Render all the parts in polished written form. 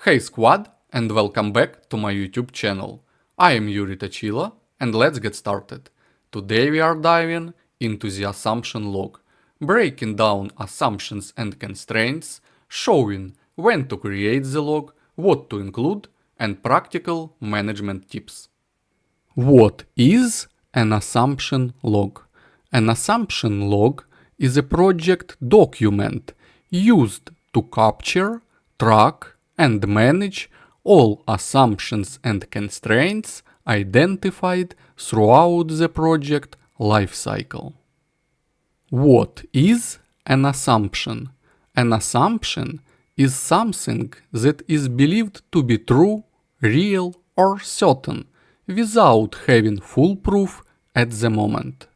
Hey squad, and welcome back to my YouTube channel. I am Yuri Tochila, and let's get started. Today we are diving into the assumption log, breaking down assumptions and constraints, showing when to create the log, what to include, and practical management tips. What is an assumption log? An assumption log is a project document used to capture, track, and manage all assumptions and constraints identified throughout the project lifecycle. What is an assumption? An assumption is something that is believed to be true, real, or certain, without having full proof at the moment.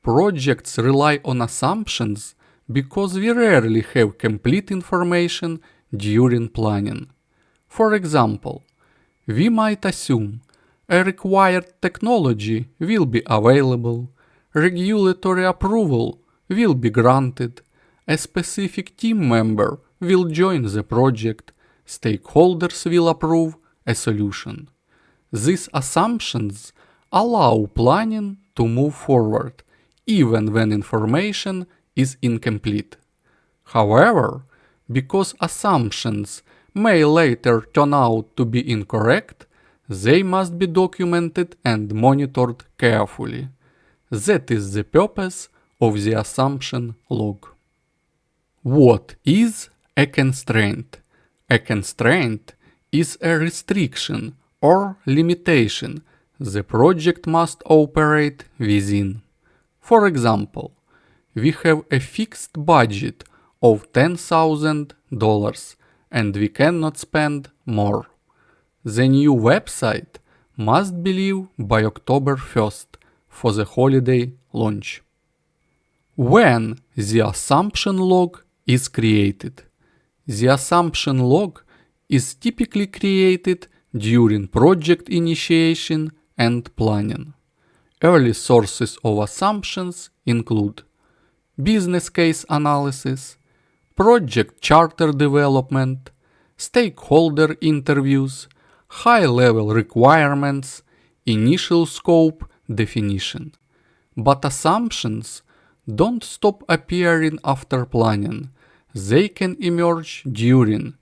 Projects rely on assumptions because we rarely have complete information during planning. For example, we might assume a required technology will be available, regulatory approval will be granted, a specific team member will join the project, stakeholders will approve a solution. These assumptions allow planning to move forward, even when information is incomplete. However, because assumptions may later turn out to be incorrect, they must be documented and monitored carefully. That is the purpose of the assumption log. What is a constraint? A constraint is a restriction or limitation the project must operate within. For example, we have a fixed budget of $10,000 and we cannot spend more. The new website must be live by October 1st for the holiday launch. When the assumption log is created. The assumption log is typically created during project initiation and planning. Early sources of assumptions include business case analysis, project charter development, stakeholder interviews, high-level requirements, initial scope definition. But assumptions don't stop appearing after planning. They can emerge during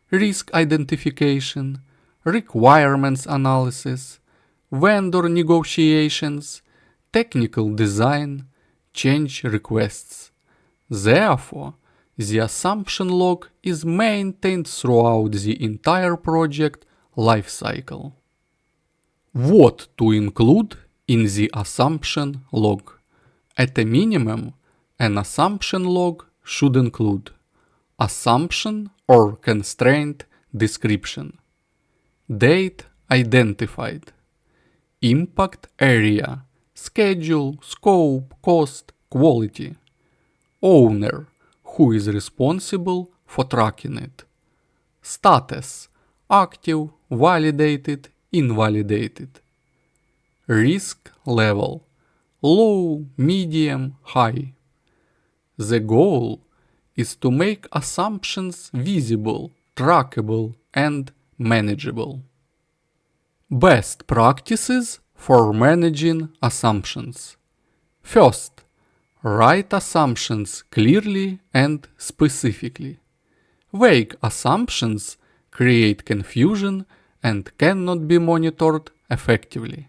risk identification, requirements analysis, vendor negotiations, technical design, change requests. Therefore, the assumption log is maintained throughout the entire project lifecycle. What to include in the assumption log? At a minimum, an assumption log should include assumption or constraint description, date identified, impact area, schedule, scope, cost, quality, owner, who is responsible for tracking it, status, active, validated, invalidated, risk level, low, medium, high. The goal is to make assumptions visible, trackable, and manageable. Best practices for managing assumptions. First, write assumptions clearly and specifically. Vague assumptions create confusion and cannot be monitored effectively.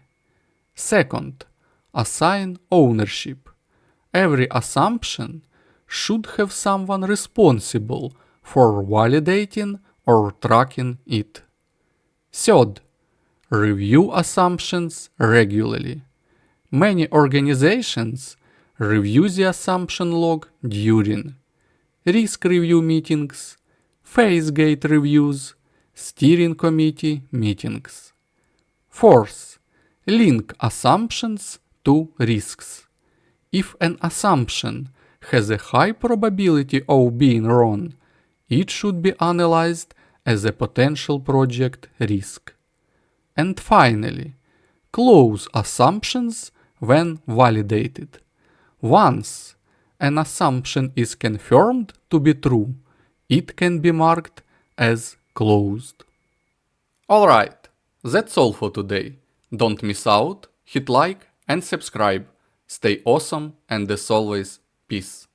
Second, assign ownership. Every assumption should have someone responsible for validating or tracking it. Third, review assumptions regularly. Many organizations review the assumption log during risk review meetings, phase gate reviews, steering committee meetings. Fourth, link assumptions to risks. If an assumption has a high probability of being wrong, it should be analyzed as a potential project risk. And finally, close assumptions when validated. Once an assumption is confirmed to be true, it can be marked as closed. Alright, that's all for today. Don't miss out, hit like and subscribe. Stay awesome and as always, peace.